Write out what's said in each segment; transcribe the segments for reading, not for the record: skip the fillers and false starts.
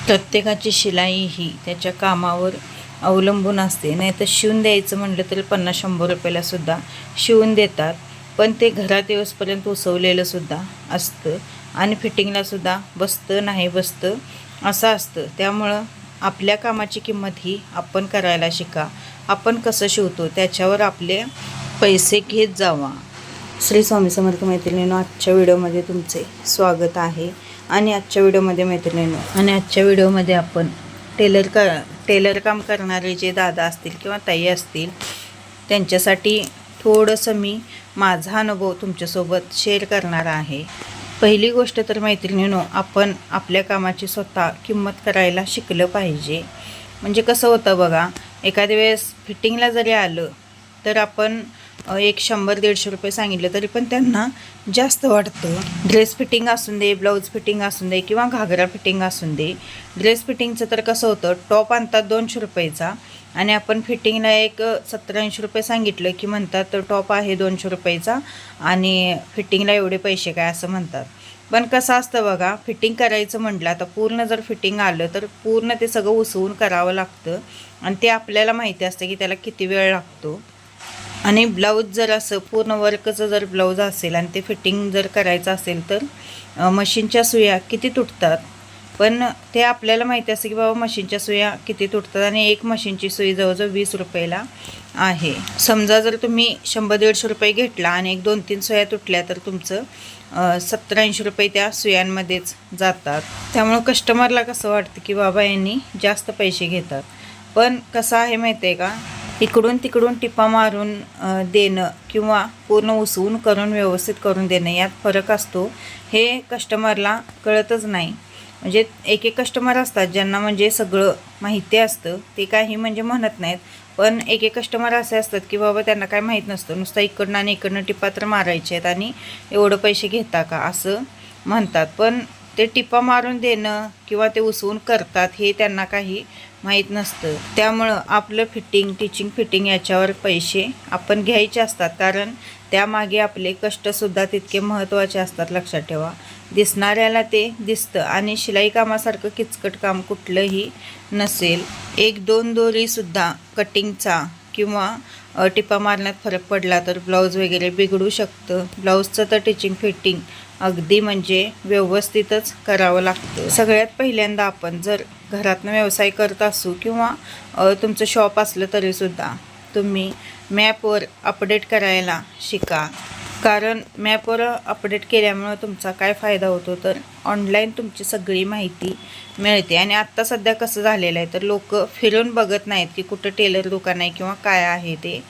प्रत्येकाची शिलाई ही त्याच्या कामावर अवलंबून असते. नाही तर शिवून द्यायचं म्हटलं तरी 50-100 रुपयाला सुद्धा शिवून देतात. पण ते घरात येऊसपर्यंत उसवलेलं सुद्धा असतं आणि फिटिंगलासुद्धा बसतं नाही बसतं असं असतं. त्यामुळं आपल्या कामाची किंमत ही आपण करायला शिका. आपण कसं शिवतो त्याच्यावर आपले पैसे घेत जावा. श्री स्वामी समर्थ मैत्रिणींनो, आजच्या व्हिडिओमध्ये तुमचे स्वागत आहे. आणि आजच्या व्हिडिओमध्ये आपण टेलर काम करणारे जे दादा असतील किंवा ताई असतील त्यांच्यासाठी थोडंसं मी माझा अनुभव तुमच्यासोबत शेअर करणार आहे. पहिली गोष्ट तर मैत्रिणींनो, आपण आपल्या कामाची स्वतः किंमत करायला शिकलं पाहिजे. म्हणजे कसं होतं बघा, एखाद्या वेळेस फिटिंगला जरी आलं तर आपण 100-150 रुपये सांगितलं तरी पण त्यांना जास्त वाटतं. ड्रेस फिटिंग असून दे, ब्लाऊज फिटिंग असून दे किंवा घागरा फिटिंग असून दे. ड्रेस फिटिंगचं तर कसं होतं, टॉप आणतात 200 रुपयेचा आणि आपण फिटिंगला एक 70-80 रुपये सांगितलं की म्हणतात टॉप आहे 200 रुपयेचा आणि फिटिंगला एवढे पैसे काय असं म्हणतात. पण कसं असतं बघा, फिटिंग करायचं म्हटलं आता पूर्ण जर फिटिंग आलं तर पूर्ण ते सगळं उसवून करावं लागतं आणि ते आपल्याला माहिती असतं की त्याला किती वेळ लागतो. आणि ब्लाऊज जर असं पूर्ण वर्कचं जर ब्लाऊज असेल आणि ते फिटिंग जर करायचं असेल तर मशीनच्या सुया किती तुटतात. पण ते आपल्याला माहिती असतं की बाबा मशीनच्या सुया किती तुटतात आणि एक मशीनची सुई जवळजवळ 20 रुपयाला आहे. समजा जर तुम्ही 100-150 रुपये घेतला आणि 1-2-3 सुया तुटल्या तर तुमचं 70-80 रुपये त्या सुयांमध्येच जातात. त्यामुळं कस्टमरला कसं वाटतं की बाबा यांनी जास्त पैसे घेतात. पण कसं आहे माहिती आहे का, इकडून तिकडून टिपा मारून देणं किंवा पूर्ण उसवून करून व्यवस्थित करून देणं यात फरक असतो. हे कस्टमरला कळतच नाही. म्हणजे एक कस्टमर असतात ज्यांना म्हणजे सगळं माहिती असतं, ते काही म्हणजे म्हणत नाहीत. पण एक कस्टमर असे असतात की बाबा त्यांना काय माहीत नसतं, नुसतं इकडनं आणि इकडनं टिपा तर मारायचे आहेत आणि एवढं पैसे घेता का असं म्हणतात. पण ते टिपा मारून देणं किंवा ते उसवून करतात हे त्यांना काही माहीत नसतं. त्यामुळं आपलं टीचिंग फिटिंग याच्यावर पैसे आपण घ्यायचे असतात, कारण त्यामागे आपले कष्टसुद्धा तितके महत्त्वाचे असतात. लक्षात ठेवा, दिसणाऱ्याला ते दिसतं आणि शिलाई कामासारखं किचकट काम कुठलंही नसेल. 1-2 दोरीसुद्धा कटिंगचा किंवा टिपा मारण्यात फरक पडला तर ब्लाऊज वगैरे बिघडू शकतं. ब्लाऊजचं तर टीचिंग फिटिंग अगदी म्हणजे व्यवस्थितच करावं लागतं. सगळ्यात पहिल्यांदा आपण जर घरातनं व्यवसाय करत असू किंवा तुमचं शॉप असलं तरीसुद्धा तुम्ही मॅपवर अपडेट करायला शिका. कारण मॅपवर अपडेट केल्यामुळं तुमचा काय फायदा होतो तर ऑनलाईन तुमची सगळी माहिती मिळते. आणि आत्ता सध्या कसं झालेलं आहे तर लोक फिरून बघत नाहीत की कुठं टेलर दुकान आहे किंवा काय आहे ते,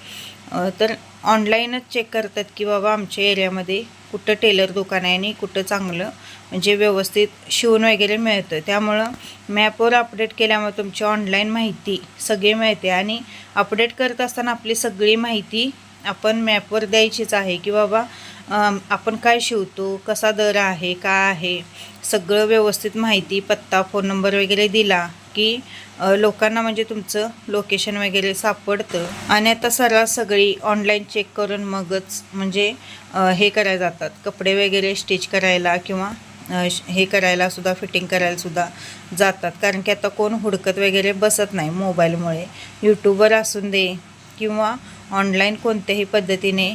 तर ऑनलाईनच चेक करतात की बाबा आमच्या एरियामध्ये कुठं टेलर दुकान आहे आणि कुठं चांगलं म्हणजे व्यवस्थित शिवून वगैरे मिळतं. त्यामुळं मॅपवर अपडेट केल्यामुळे तुमची ऑनलाईन माहिती सगळी मिळते आणि अपडेट करत असताना आपली सगळी माहिती आपण मॅपवर द्यायचीच आहे की बाबा आपण काय शिवतो, कसा दर आहे, काय आहे, सगळं व्यवस्थित माहिती, पत्ता, फोन नंबर वगैरे दिला की लोकांना म्हणजे तुमचं लोकेशन वगैरे सापडतं. आणि आता सर्रास सगळी ऑनलाईन चेक करून मगच म्हणजे हे करायला जातात, कपडे वगैरे स्टिच करायला किंवा हे करायला सुद्धा, फिटिंग करायला सुद्धा जातात. कारण की आता कोण हुडकत वगैरे बसत नाही मोबाईलमुळे. यूट्यूबवर असून दे किंवा ऑनलाईन कोणत्याही पद्धतीने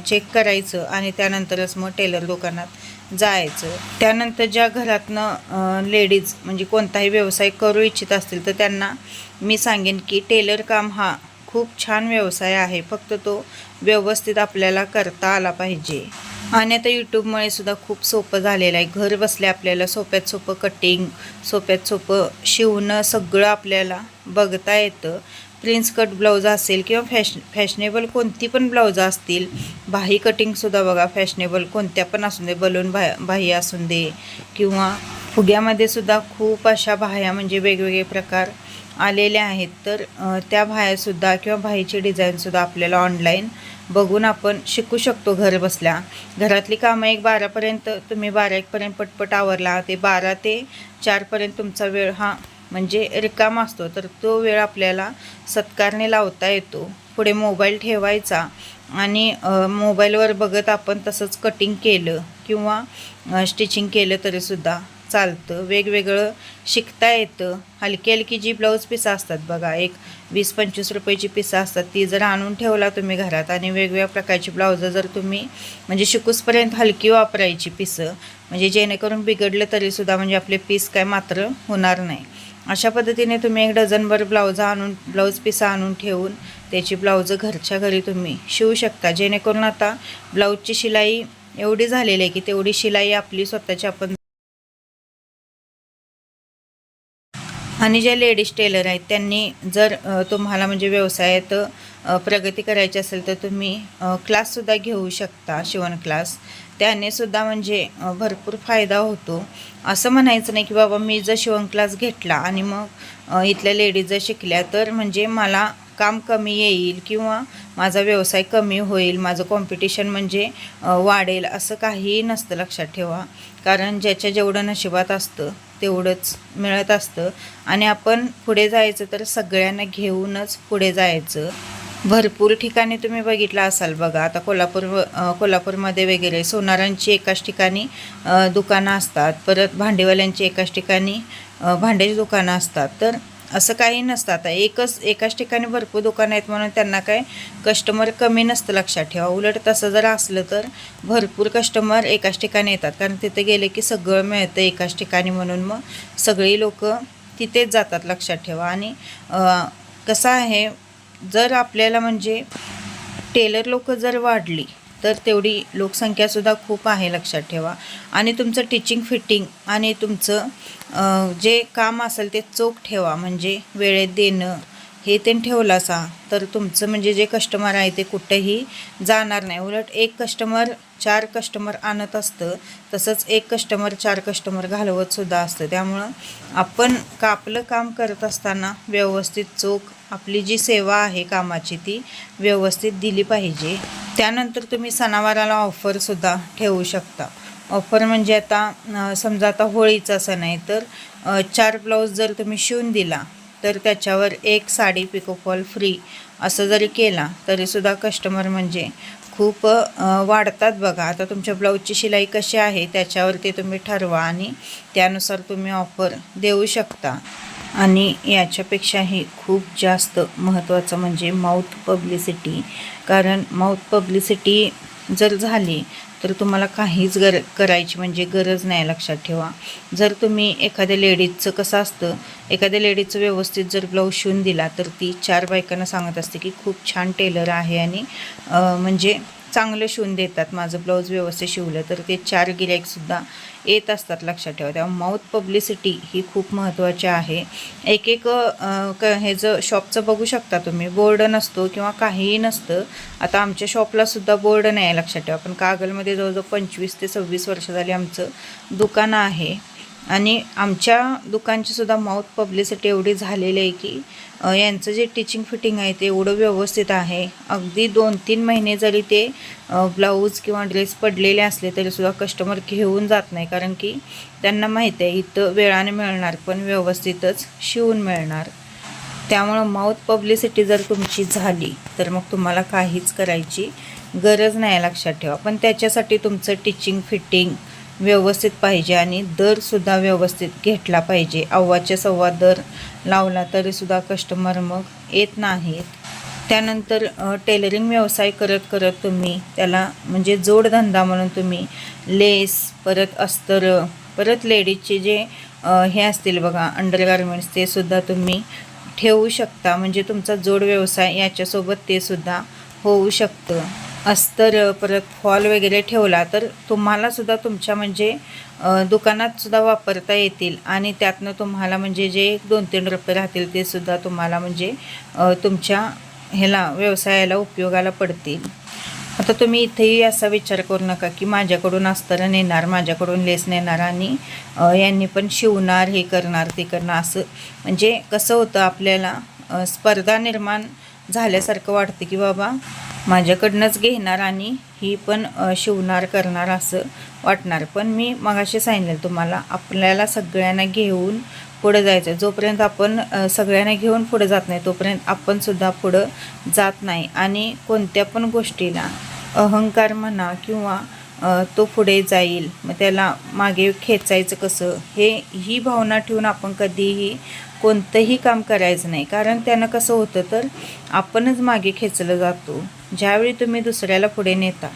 चेक करायचं आणि त्यानंतरच मग टेलर दुकानात जायचं. त्यानंतर ज्या घरातनं लेडीज म्हणजे कोणताही व्यवसाय करू इच्छित असतील तर त्यांना मी सांगेन की टेलर काम हा खूप छान व्यवसाय आहे, फक्त तो व्यवस्थित आपल्याला करता आला पाहिजे. आणि आता यूट्यूबमुळे सुद्धा खूप सोपं झालेलं आहे. घर बसल्या आपल्याला सोप्यात सोपं कटिंग, सोप्यात सोपं शिवणं सगळं आपल्याला बघता येतं. प्रिन्स कट ब्लाऊज असेल किंवा फॅशनेबल कोणती पण ब्लाऊज असतील, बाही कटिंगसुद्धा बघा फॅशनेबल कोणत्या पण असून दे, बलून बाही असून दे किंवा फुग्यामध्ये सुद्धा खूप अशा बाह्या म्हणजे वेगवेगळे प्रकार आलेल्या आहेत. तर त्या बाह्यासुद्धा किंवा बाहीची डिझाईनसुद्धा आपल्याला ऑनलाईन बघून आपण शिकू शकतो घर बसल्या. घरातली कामं 12पर्यंत तुम्ही 12-1पर्यंत पटपट आवरला, ते 12 ते 4पर्यंत तुमचा वेळ हा म्हणजे रिकामा असतो. तर तो वेळ आपल्याला सत्कारने लावता येतो. पुढे मोबाईल ठेवायचा आणि मोबाईलवर बघत आपण तसंच कटिंग केलं किंवा स्टिचिंग केलं तरीसुद्धा चालतं, वेगवेगळं शिकता येतं. हलकी हलकी जी ब्लाऊज पिसं असतात बघा, एक 20-25 रुपयाची पिसं असतात, ती जर आणून ठेवला तुम्ही घरात आणि वेगवेगळ्या प्रकारची ब्लाउजं जर तुम्ही म्हणजे शिकूसपर्यंत हलकी वापरायची पिसं, म्हणजे जेणेकरून बिघडलं तरीसुद्धा म्हणजे आपले पीस काय मात्र होणार नाही. अशा पद्धतीने तुम्ही 1 डझनभर ब्लाऊज पिसं आणून ठेवून त्याची ब्लाऊजं घरच्या घरी तुम्ही शिवू शकता. जेणेकरून आता ब्लाऊजची शिलाई एवढी झालेली आहे की तेवढी शिलाई आपली स्वतःची आपण. आणि जे लेडीज टेलर आहेत त्यांनी जर तुम्हाला म्हणजे व्यवसायात प्रगती करायची असेल तर तुम्ही क्लाससुद्धा घेऊ शकता, शिवण क्लास. त्यानेसुद्धा म्हणजे भरपूर फायदा होतो. असं म्हणायचं नाही की बाबा मी जर शिवण क्लास घेतला आणि मग इथल्या लेडीज जर शिकल्या तर म्हणजे मला काम कमी येईल किंवा माझा व्यवसाय कमी होईल, माझं कॉम्पिटिशन म्हणजे वाढेल, असं काहीही नसतं. लक्षात ठेवा, कारण ज्याच्या जेवढं नशिबात असतं तेवढंच मिळत असतं आणि आपण पुढे जायचं तर सगळ्यांना घेऊनच पुढे जायचं. भरपूर ठिकाणी तुम्ही बघितलं असाल बघा, आता कोल्हापूरमध्ये वगैरे सोनारांची एकाच ठिकाणी दुकानं असतात, परत भांडेवाल्यांची एकाच ठिकाणी भांड्याची दुकानं असतात. तर असं काही नसतं. आता एकाच ठिकाणी भरपूर दुकानं आहेत म्हणून त्यांना काय कस्टमर कमी नसतं. लक्षात ठेवा, उलट तसं जर असलं तर भरपूर कस्टमर एकाच ठिकाणी येतात, कारण तिथे गेले की सगळं मिळतं एकाच ठिकाणी, म्हणून मग सगळी लोक तिथेच जातात. लक्षात ठेवा. आणि कसं आहे, जर आपल्याला म्हणजे टेलर लोक जर वाढली तर तेवढी लोकसंख्यासुद्धा खूप आहे. लक्षात ठेवा. आणि तुमचं टीचिंग फिटिंग आणि तुमचं जे काम असेल ते चोख ठेवा, म्हणजे वेळेत देणं हे ते ठेवलं असा तर तुमचं म्हणजे जे कस्टमर आहे ते कुठेही जाणार नाही. उलट 1 कस्टमर 4 कस्टमर आणत असतं, तसंच 1 कस्टमर 4 कस्टमर घालवतसुद्धा असतं. त्यामुळं आपण आपलं काम करत असताना व्यवस्थित चोख आपली जी सेवा आहे कामाची ती व्यवस्थित दिली पाहिजे. त्यानंतर तुम्ही सणावाराला ऑफरसुद्धा ठेवू शकता. ऑफर म्हणजे आता समजा आता होळीचा सण आहे तर 4 ब्लाऊज जर तुम्ही शिवून दिला तर त्याच्यावर 1 साडी पिकोफॉल फ्री असं जरी केला तरीसुद्धा कस्टमर म्हणजे खूप वाढतात बघा. आता तुमच्या ब्लाऊजची शिलाई कशी आहे त्याच्यावर ते तुम्ही ठरवा आणि त्यानुसार तुम्ही ऑफर देऊ शकता. आणि याच्यापेक्षाही खूप जास्त महत्त्वाचं म्हणजे माउथ पब्लिसिटी. कारण माउथ पब्लिसिटी जर झाली तर तुम्हाला काहीच करायची म्हणजे गरज नाही. लक्षात ठेवा, जर तुम्ही एखाद्या लेडीजचं कसं असतं, एखाद्या लेडीजचं व्यवस्थित जर ब्लाऊज शिवून दिला तर ती 4 बायकांना सांगत असते की खूप छान टेलर आहे आणि म्हणजे चांगलं शिवून देतात, माझं ब्लाऊज व्यवस्थित शिवलं तर ते 4 गिऱ्हाईकसुद्धा येत असतात. लक्षात ठेवा. तेव्हा माउथ पब्लिसिटी ही खूप महत्त्वाची आहे. एक ह्याचं शॉपचं बघू शकता तुम्ही, बोर्ड नसतो किंवा काहीही नसतं. आता आमच्या शॉपलासुद्धा बोर्ड नाही. लक्षात ठेवा. पण कागलमध्ये जवळजवळ 25 ते 26 वर्ष झाली आमचं दुकान आहे आणि आमच्या दुकानचीसुद्धा माउथ पब्लिसिटी एवढी झालेली आहे की यांचं जे टीचिंग फिटिंग आहे ते एवढं व्यवस्थित आहे. अगदी 2-3 महिने जरी ते ब्लाऊज किंवा ड्रेस पडलेले असले तरीसुद्धा कस्टमर घेऊन जात नाही, कारण की त्यांना माहीत आहे इथं वेळाने मिळणार पण व्यवस्थितच शिवून मिळणार. त्यामुळं माउथ पब्लिसिटी जर तुमची झाली तर मग तुम्हाला काहीच करायची गरज नाही. लक्षात ठेवा. पण त्याच्यासाठी तुमचं टीचिंग फिटिंग व्यवस्थित पाहिजे आणि दरसुद्धा व्यवस्थित घेतला पाहिजे. अव्वाच्या सव्वा दर लावला तरीसुद्धा कस्टमर मग येत नाहीत. त्यानंतर टेलरिंग व्यवसाय करत करत तुम्ही त्याला म्हणजे जोडधंदा म्हणून तुम्ही लेस, परत अस्तर, परत लेडीजचे जे हे असतील बघा अंडरगार्मेंट्स, ते सुद्धा तुम्ही ठेवू शकता. म्हणजे तुमचा जोड व्यवसाय याच्यासोबत ते सुद्धा होऊ शकतं. अस्तर परत फॉल वगैरे ठेवला तर तुम्हालासुद्धा तुमच्या म्हणजे दुकानातसुद्धा वापरता येतील आणि त्यातनं तुम्हाला म्हणजे जे 2-3 रुपये राहतील ते सुद्धा तुम्हाला म्हणजे तुमच्या ह्याला व्यवसायाला उपयोगाला पडतील. आता तुम्ही इथेही असा विचार करू नका की माझ्याकडून अस्तर नेणार, माझ्याकडून लेस नेणार आणि यांनी पण शिवणार, हे करणार ते करणार, असं म्हणजे कसं होतं आपल्याला स्पर्धा निर्माण झाल्यासारखं वाटतं की बाबा माझ्याकडनंच घेणार आणि ही पण शिवणार करणार असं वाटणार. पण मी मगाशी सांगितलं तुम्हाला, आपल्याला सगळ्यांना घेऊन पुढं जायचं. जोपर्यंत आपण सगळ्यांना घेऊन पुढं जात नाही तोपर्यंत आपणसुद्धा पुढं जात नाही. आणि कोणत्या पण गोष्टीला अहंकार म्हणा किंवा तो पुढे जाईल, मग त्याला मागे खेचायचं कसं, ही भावना ठेवून आपण कधीही कोणतंही काम करायचं नाही. कारण त्यानं कसं होतं तर आपणच मागे खेचलं जातो. ज्यावेळी तुम्ही दुसऱ्याला पुढे नेता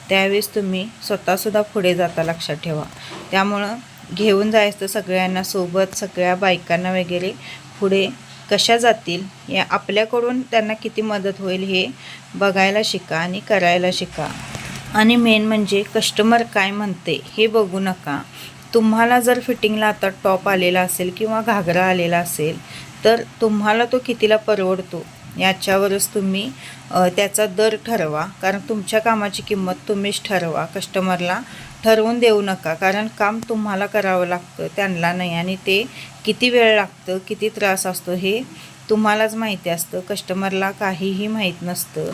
त्यावेळेस तुम्ही स्वतःसुद्धा पुढे जाता, लक्षात ठेवा. त्यामुळं घेऊन जायचं सगळ्यांना सोबत, सगळ्या बायकांना वगैरे पुढे कशा जातील, या आपल्याकडून त्यांना किती मदत होईल हे बघायला शिका आणि करायला शिका. आणि मेन म्हणजे कस्टमर काय म्हणते हे बघू नका. तुम्हाला जर फिटिंगला आता टॉप आलेला असेल किंवा घागरा आलेला असेल तर तुम्हाला तो कितीला परवडतो याच्यावरच तुम्ही त्याचा दर ठरवा. कारण तुमच्या कामाची किंमत तुम्हीच ठरवा. कस्टमरला ठरवून देऊ नका. कारण काम तुम्हाला करावं लागतं, त्यांना नाही. आणि ते किती वेळ लागतं, किती त्रास असतो हे तुम्हालाच माहिती असतं. कस्टमरला काहीही माहीत नसतं.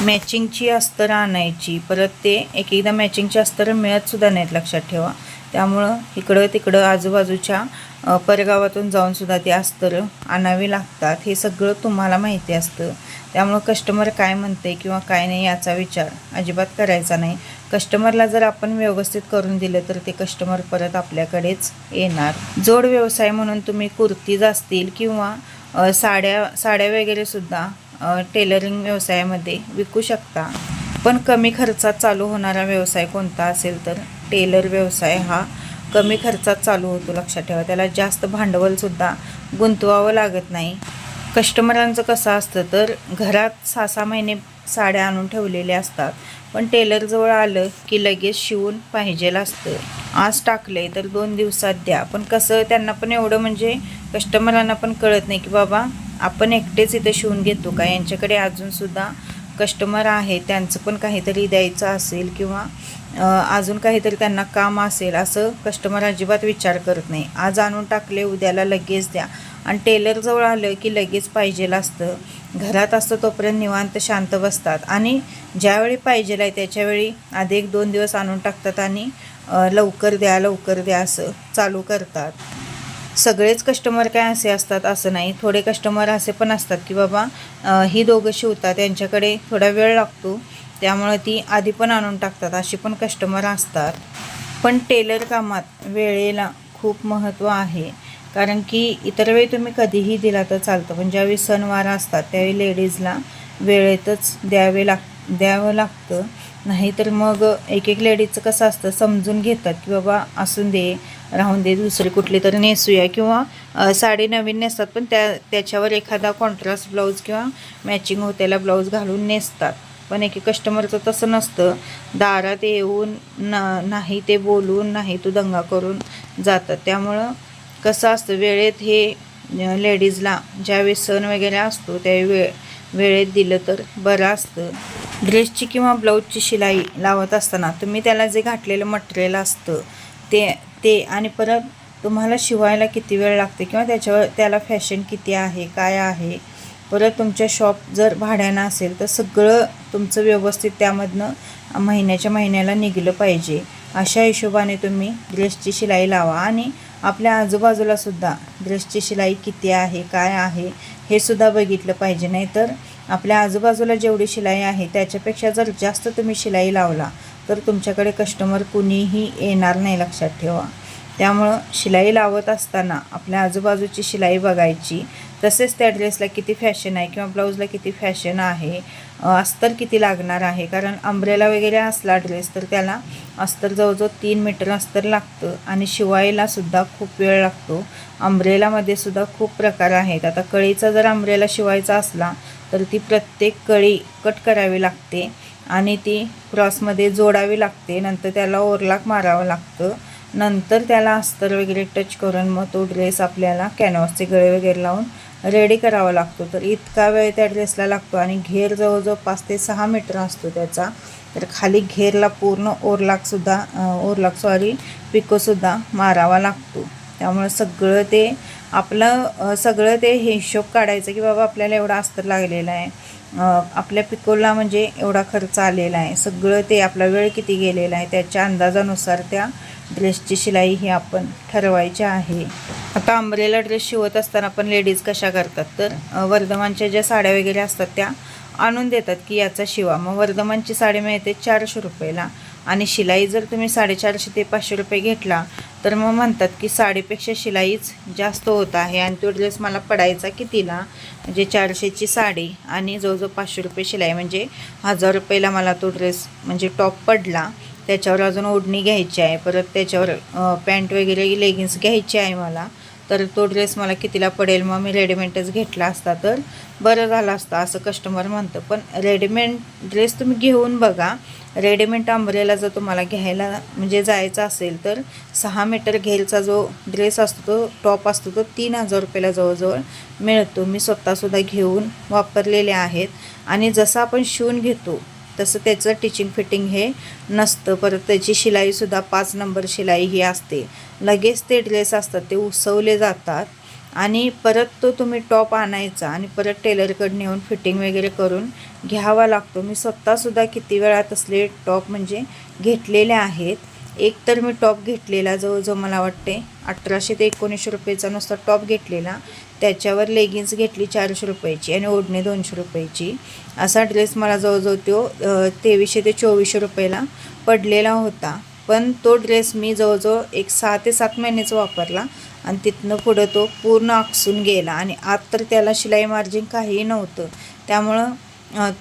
मॅचिंगची अस्तरं आणायची, परत ते एकदा मॅचिंगची अस्तरं मिळतसुद्धा नाहीत, लक्षात ठेवा. त्यामुळं इकडं तिकडं आजूबाजूच्या परगावातून जाऊनसुद्धा ते अस्तरं आणावी लागतात. हे सगळं तुम्हाला माहिती असतं. त्यामुळं कस्टमर काय म्हणते किंवा काय नाही याचा विचार अजिबात करायचा नाही. कस्टमरला जर आपण व्यवस्थित करून दिलं तर ते कस्टमर परत आपल्याकडेच येणार. जोड व्यवसाय म्हणून तुम्ही कुर्तीज असतील किंवा साड्या वगैरेसुद्धा टेलरिंग व्यवसायामध्ये विकू शकता. पण कमी खर्चात चालू होणारा व्यवसाय कोणता असेल तर टेलर व्यवसाय हा कमी खर्चात चालू होतो, लक्षात ठेवा. त्याला जास्त भांडवलसुद्धा गुंतवावं लागत नाही. कस्टमरांचं कसं असतं तर घरात 6-6 महिने साड्या आणून ठेवलेल्या असतात, पण टेलरजवळ आलं की लगेच शिवून पाहिजेलं असतं. आज टाकले तर 2 दिवसात द्या. पण कसं त्यांना पण एवढं म्हणजे कस्टमरांना पण कळत नाही की बाबा आपण एकटेच इथं शिवून घेतो का, यांच्याकडे अजूनसुद्धा कस्टमर आहे, त्यांचं पण काहीतरी द्यायचं असेल किंवा अजून काहीतरी त्यांना काम असेल, असं कस्टमर अजिबात विचार करत नाही. आज आणून टाकले उद्याला लगेच द्या. आणि टेलरजवळ आलं की लगेच पाहिजेलं असतं. घरात असतं तोपर्यंत निवांत शांत बसतात आणि ज्यावेळी पाहिजेलं आहे त्याच्यावेळी आधी 1-2 दिवस आणून टाकतात आणि लवकर द्या असं चालू करतात. सगळेच कस्टमर काय असे असतात असं नाही. थोडे कस्टमर असे पण असतात की बाबा ही दोघं शिवतात, त्यांच्याकडे थोडा वेळ लागतो त्यामुळे ती आधी पण आणून टाकतात, अशी पण कस्टमर असतात. पण टेलर कामात वेळेला खूप महत्त्व आहे. कारण की इतर वेळी तुम्ही कधीही दिला तर चालतं, पण ज्यावेळी सणवार असतात त्यावेळी लेडीजला वेळेतच द्यावं लागतं. नाहीतर मग एक लेडीजचं कसं असतं समजून घेतात की बाबा असून दे, राहून दे, दुसरी कुठली तरी नेसूया किंवा साडी नवीन नेसतात पण त्याच्यावर एखादा कॉन्ट्रास्ट ब्लाऊज किंवा मॅचिंग होतेला ब्लाऊज घालून नेसतात. पण एक कस्टमरचं तसं नसतं. दारात येऊन नाही ते बोलून नाही तो दंगा करून जातात. त्यामुळं कसं असतं वेळेत हे लेडीजला ज्यावेळी सण वगैरे असतो त्यावेळी वेळेत दिलं तर बरं असतं. ड्रेसची किंवा ब्लाऊजची शिलाई लावत असताना तुम्ही त्याला जे घातलेलं मटेरियल असतं ते आणि परत तुम्हाला शिवायला किती वेळ लागते किंवा त्याला फॅशन किती आहे, काय आहे, परत तुमच्या शॉप जर भाड्यानं असेल तर सगळं तुमचं व्यवस्थित त्यामधनं महिन्याला निघलं पाहिजे. अशा हिशोबाने तुम्ही ड्रेसची शिलाई लावा. आणि आपल्या आजूबाजूलासुद्धा ड्रेसची शिलाई किती आहे, काय आहे हे सुद्धा बघितलं पाहिजे. नाहीतर आपल्या आजूबाजूला जेवढी शिलाई आहे त्याच्यापेक्षा जर जास्त तुम्ही शिलाई लावला तर तुमच्याकडे कस्टमर कुणीही येणार नाही, लक्षात ठेवा. त्यामुळं शिलाई लावत असताना आपल्या आजूबाजूची शिलाई बघायची. तसेच त्या ड्रेसला किती फॅशन आहे किंवा ब्लाऊजला किती फॅशन आहे, अस्तर किती लागणार आहे. कारण अंब्रेला वगैरे असला ड्रेस तर त्याला अस्तर जवळजवळ 3 मीटर अस्तर लागतं आणि शिवायलासुद्धा खूप वेळ लागतो. अंब्रेलामध्ये सुद्धा खूप प्रकार आहेत. आता कळीचा जर अंब्रेला शिवायचा असला तर ती प्रत्येक कळी कट करावी लागते आणि ती क्रॉसमध्ये जोडावी लागते. नंतर त्याला ओरलाक मारावं लागतं. नंतर त्याला अस्तर वगैरे टच करून मग तो ड्रेस आपल्याला कॅनव्हासचे गळे वगैरे लावून रेडी करावा लागतो. तर इतका वेळ त्या ड्रेसला लागतो आणि घेर जवळजवळ 5 ते 6 मीटर असतो त्याचा. तर खाली घेरला पूर्ण पिकोसुद्धा मारावा लागतो. त्यामुळे सगळं ते हिशोब काढायचं की बाबा आपल्याला एवढा अस्तर लागलेला आहे, आपल्या पिकोला म्हणजे एवढा खर्च आलेला आहे, सगळं ते आपला वेळ किती गेलेला आहे त्याच्या अंदाजानुसार त्या ड्रेसची शिलाई ही आपण ठरवायची आहे. आता अंब्रेला ड्रेस शिवत असताना पण लेडीज कशा करतात तर वर्धमानच्या ज्या साड्या वगैरे असतात त्या आणून देतात की याचा शिवा. मग वर्धमानची साडी मिळते 400 रुपयाला आणि शिलाई जर तुम्ही 450 ते 500 रुपये घेतला तर मग म्हणतात की साडीपेक्षा शिलाईच जास्त होत आहे. आणि तो ड्रेस मला पडायचा कितीला, म्हणजे 400ची साडी आणि जवळजवळ 500 रुपये शिलाई, म्हणजे 1000 रुपयाला मला तो ड्रेस म्हणजे टॉप पडला. त्याच्यावर अजून ओढणी घ्यायची आहे, परत त्याच्यावर पॅन्ट वगैरे लेगिन्स घ्यायची आहे मला. तर तो ड्रेस मला कितीला पडेल, मग मी रेडीमेडच घेतला असता तर बरं झालं असतं असं कस्टमर म्हणतं. पण रेडीमेड ड्रेस तुम्ही घेऊन बघा. रेडीमेड अंब्रेला जर तुम्हाला घ्यायला म्हणजे जायचं असेल तर 6 मीटर घेलचा जो ड्रेस असतो, तो टॉप असतो, तो 3000 रुपयाला जवळजवळ मिळतो. मी स्वतःसुद्धा घेऊन वापरलेले आहेत. आणि जसं आपण शिवून घेतो तसं त्याचं टिचिंग फिटिंग हे नसतं. परत त्याची शिलाईसुद्धा 5 नंबर शिलाई ही असते. लगेच ते ड्रेस असतात ते उसवले जातात आणि परत तो तुम्ही टॉप आणायचा आणि परत टेलरकडे नेऊन फिटिंग वगैरे करून घ्यावा लागतो. मी स्वतःसुद्धा किती वेळा तसले टॉप म्हणजे घेतलेले आहेत. एक तर मी टॉप घेतलेला जवळजवळ मला वाटते 1800 ते 1900 रुपयेचा नुसता टॉप घेतलेला. त्याच्यावर लेगिन्स घेतली 400 रुपयाची आणि ओढणी 200 रुपयाची. असा ड्रेस मला जवळजवळ तो 2300 ते 2400 रुपयाला पडलेला होता. पण तो ड्रेस मी जवळजवळ एक 6 ते 7 महिन्याचा वापरला आणि तिथनं पुढं तो पूर्ण आकसून गेला आणि आत तर त्याला शिलाई मार्जिन काहीही नव्हतं. त्यामुळं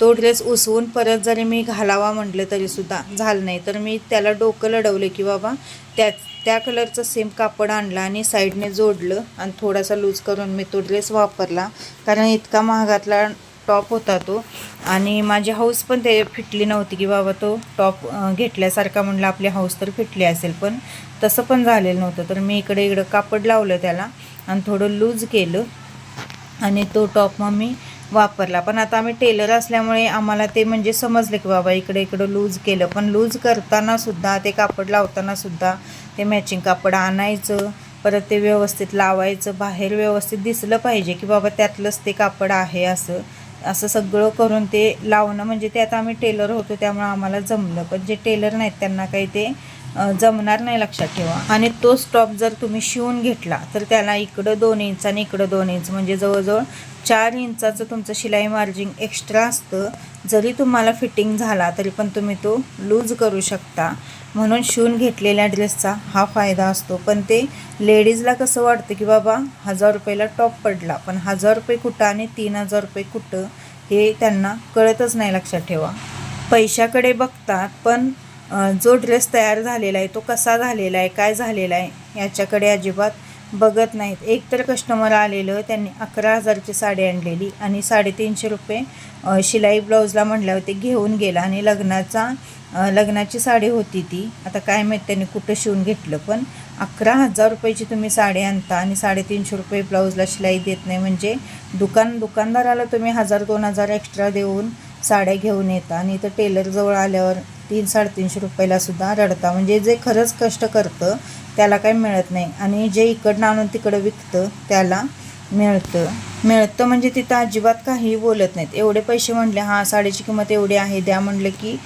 तो ड्रेस उसवून परत जरी मी घालावा म्हटलं तरीसुद्धा झालं नाही. तर मी त्याला डोकं लढवलं की बाबा त्या कलरचं सेम कापड आणलं आणि साईडने जोडलं आणि थोडासा लूज करून मी तो ड्रेस वापरला. कारण इतका महागातला टॉप होता तो आणि माझी हाऊस पण ते फिटली नव्हती की बाबा तो टॉप घेतल्यासारखा म्हणलं आपली हाऊस तर फिटली असेल, पण तसं पण झालेलं नव्हतं. तर मी इकडं कापड लावलं त्याला आणि थोडं लूज केलं आणि तो टॉप मग मी वापरला. पण आता आम्ही टेलर असल्यामुळे आम्हाला ते म्हणजे समजलं की बाबा इकडं लूज केलं. पण लूज करतानासुद्धा ते कापड लावतानासुद्धा ते मॅचिंग कापड आणायचं, परत ते व्यवस्थित लावायचं, बाहेर व्यवस्थित दिसलं पाहिजे की बाबा त्यातलंच ते कापड आहे असं सगळं करून ते लावणं. म्हणजे ते आता आम्ही टेलर होतो त्यामुळे आम्हाला जमलं. पण जे टेलर नाहीत त्यांना काही ते जमणार नाही, लक्षात ठेवा. आणि तोच टॉप जर तुम्ही शिवून घेतला तर त्याला इकडं 2 इंच आणि इकडं 2 इंच म्हणजे जवळजवळ 4 इंचाचं तुमचं शिलाई मार्जिन एक्स्ट्रा असतं. जरी तुम्हाला फिटिंग झाला तरी पण तुम्ही तो लूज करू शकता. म्हणून शिवून घेतलेल्या ड्रेसचा हा फायदा असतो. पण ते लेडीजला कसं वाटतं की बाबा 1000 रुपयाला टॉप पडला, पण 1000 रुपये कुठं आणि 3000 रुपये कुठं हे त्यांना कळतच नाही, लक्षात ठेवा. पैशाकडे बघतात पण जो ड्रेस तयार झालेला आहे तो कसा झालेला आहे, काय झालेला आहे याच्याकडे अजिबात बघत नाहीत. एक तर कस्टमर आलेलं, त्यांनी 11,000ची साडी आणलेली आणि 350 रुपये शिलाई ब्लाऊजला म्हटल्यावर ते घेऊन गेला. आणि लग्नाची साडी होती ती. आता काय माहीत त्यांनी कुठं शिवून घेतलं, पण 11,000 रुपयाची तुम्ही साडी आणता आणि 350 रुपये ब्लाऊजला शिलाई देत नाही. म्हणजे दुकानदाराला तुम्ही 1000-2000 एक्स्ट्रा देऊन साड्या घेऊन येता आणि इथं टेलरजवळ आल्यावर 300-350 रुपयाला सुद्धा रडता. म्हणजे जे खरंच कष्ट करतं त्याला काही मिळत नाही आणि जे इकडनं आणून तिकडं विकतं त्याला मिळतं. म्हणजे तिथं अजिबात काहीही बोलत नाहीत. एवढे पैसे म्हणले, हां साडीची किंमत एवढी आहे द्या म्हणलं की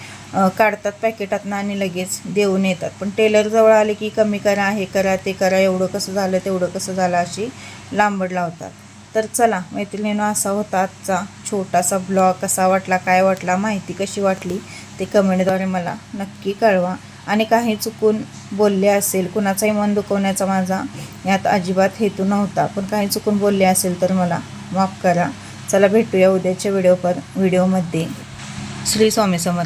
काढतात पॅकेटातनं आणि लगेच देऊन येतात. पण टेलरजवळ आले की कमी करा, हे करा, ते करा, एवढं कसं झालं तेवढं कसं झालं अशी लांबड लावतात. तर चला मैत्रिणींनो, असा होता आजचा छोटासा ब्लॉग. कसा वाटला, काय वाटला, माहिती कशी वाटली ते कमेंटद्वारे मला नक्की कळवा. आणि काही चुकून बोलले असेल, कुणाचाही मन दुखवण्याचा माझा यात अजिबात हेतू नव्हता, पण काही चुकून बोलले असेल तर मला माफ करा. चला भेटूया उद्याच्या व्हिडिओमध्ये. श्री स्वामी समर्थ.